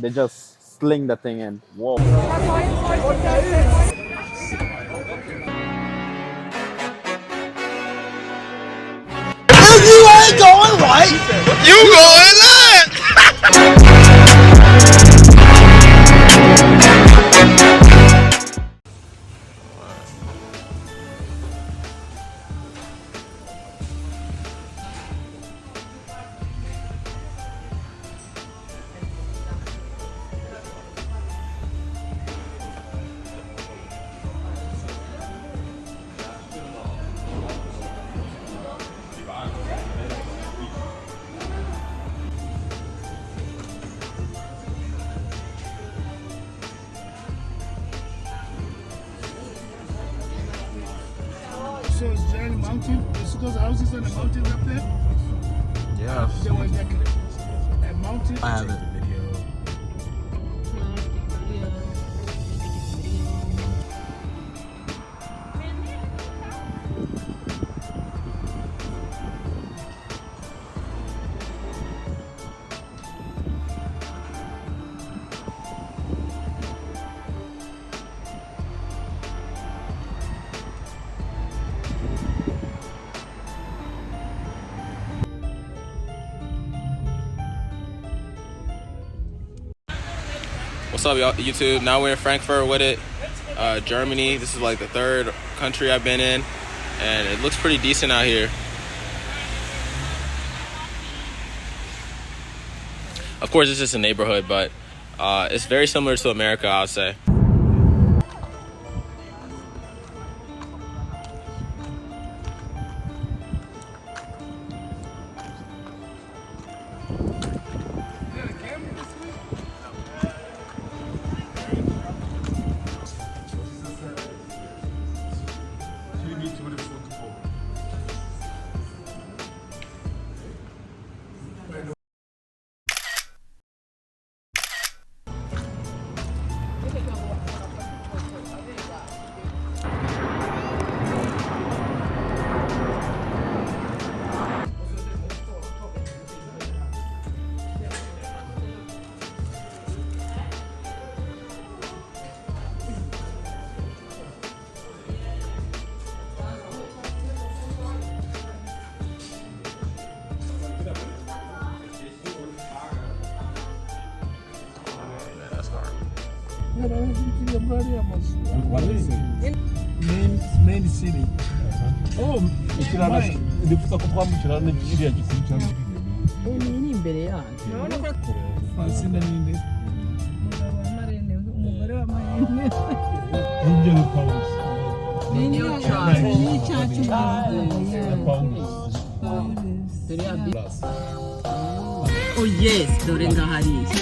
they just sling the thing in. Whoa. If you ain't going right, you going left. So it's there in the mountain? You see those houses on the mountains up there? Yeah. There was that mountain. I have it. What's up, y'all? YouTube? Now we're in Frankfurt with it, Germany. This is like the third country I've been in, and it looks pretty decent out here. Of course, it's just a neighborhood, but it's very similar to America, I'll say. What is it? Main city. Oh, Oh yes, during the Haris.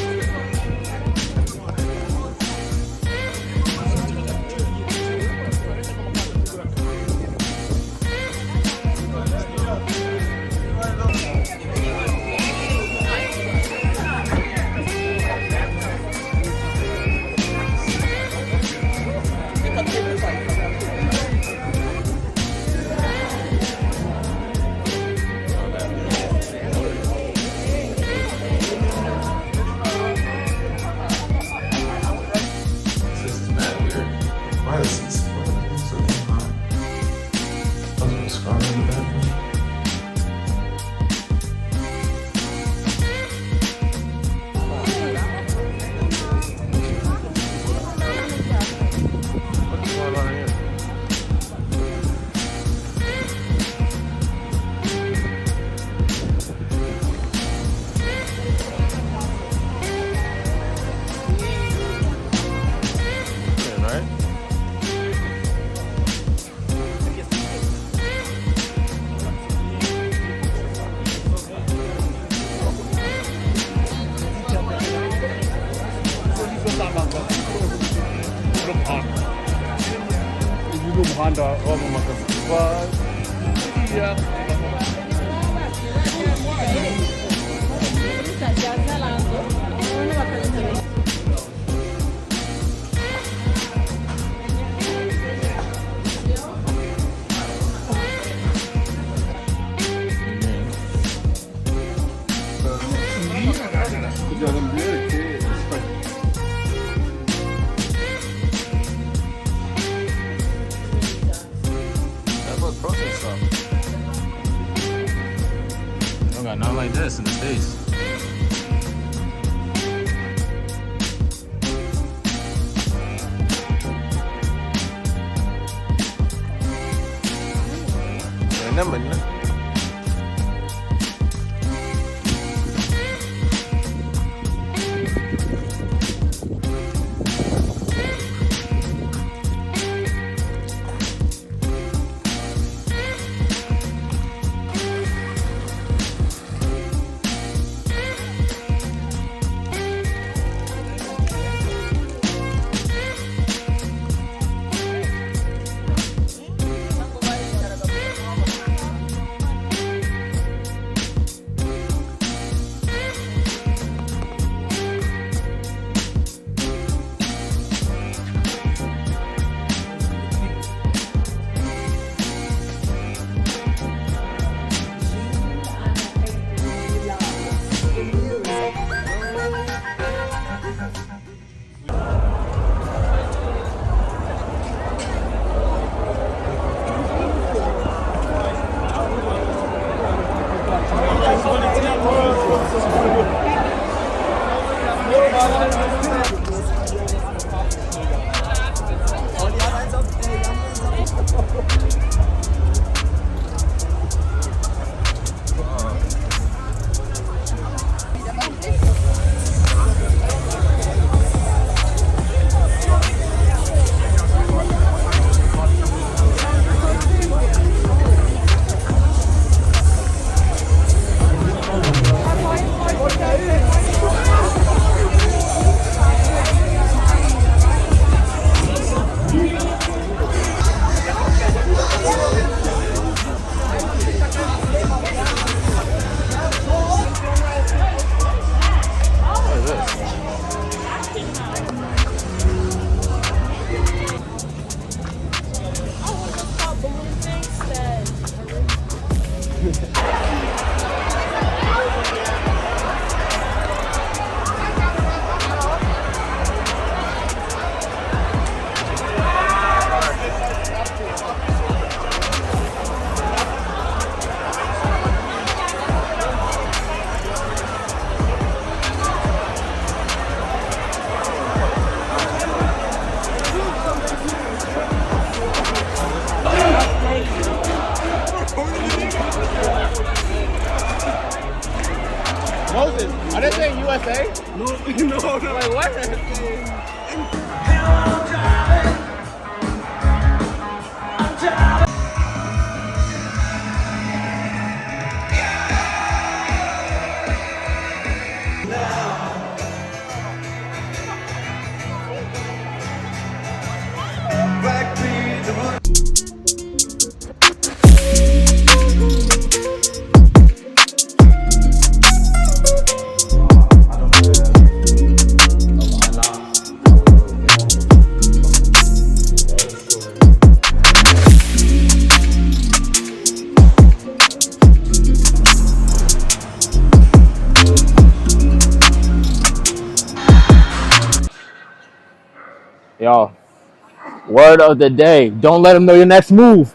naman na. Moses, are they saying USA? No, no. Like what? Yo, word of the day. Don't let them know your next move.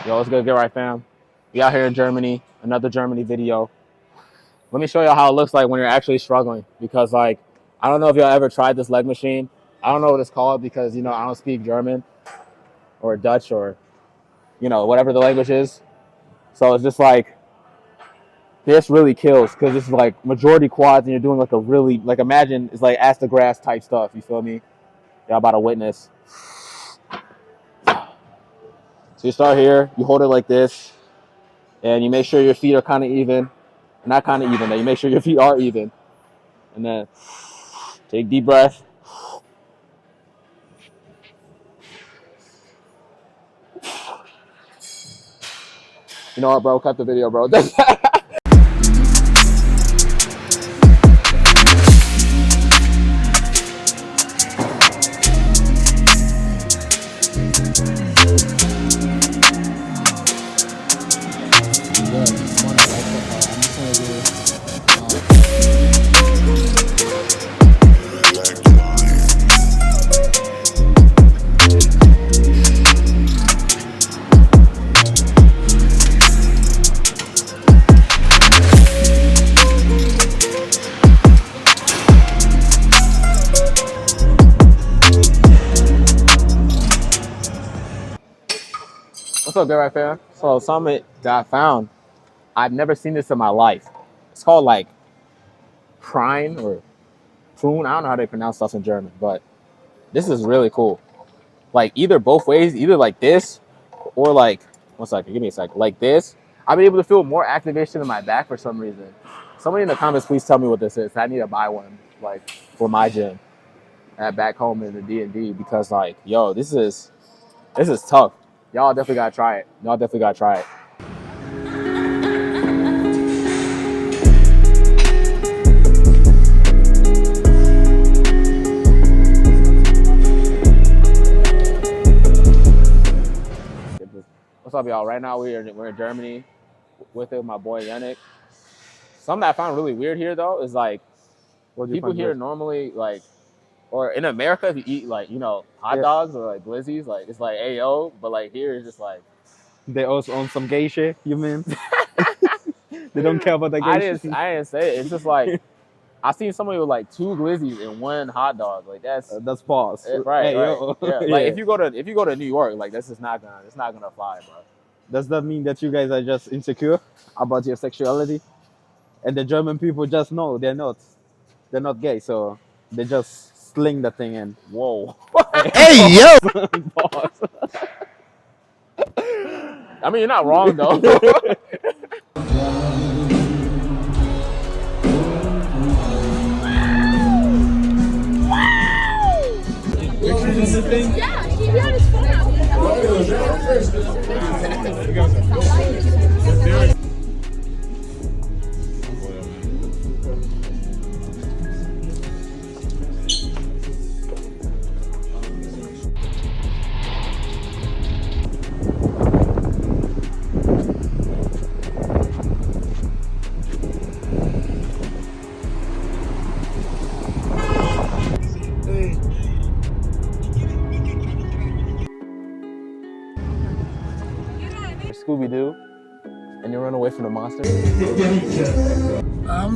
Yo, what's good, GetRightFam? We out here in Germany, another Germany video. Let me show you how it looks like when you're actually struggling. Because like, I don't know if y'all ever tried this leg machine. I don't know what it's called because, you know, I don't speak German or Dutch or, you know, whatever the language is. So it's just like, this really kills because this is like majority quads and you're doing like a really, like imagine it's like ass to grass type stuff. You feel me? Y'all about to witness. So you start here, you hold it like this, and you make sure your feet are kind of even. Not kind of even, you make sure your feet are even. And then take deep breath. You know what, bro? Cut the video, bro. What's up, GetRightFam? So something that I found, I've never seen this in my life. It's called like prime or prune. I don't know how they pronounce stuff in German, but this is really cool. Like either both ways, either like this or like, one second, give me a second, like this. I've been able to feel more activation in my back for some reason. Somebody in the comments, please tell me what this is. I need to buy one, like for my gym at back home in the D&D, because like, yo, this is tough. Y'all definitely gotta try it. Y'all definitely gotta try it. What's up, y'all? Right now we're in Germany with my boy Yannick. Something that I found really weird here though is like people here normally like, or in America if you eat like, you know, hot dogs or like glizzies, like it's like ayo, but like here it's just like They also own some gay shit, you mean? They don't care about the gay shit. I didn't say it. It's just like I seen somebody with like 2 glizzies and 1 hot dog. Like that's pause. Right, Hey, right. Yeah. Like yeah. if you go to New York, like this is not gonna fly, bro. Does that mean that you guys are just insecure about your sexuality? And the German people just know they're not gay, so they just sling the thing in. Whoa. Hey, yo! Pause. I mean, you're not wrong though. Yeah, he had his phone out. Scooby-Doo, and you run away from the monster.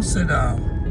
Sit down.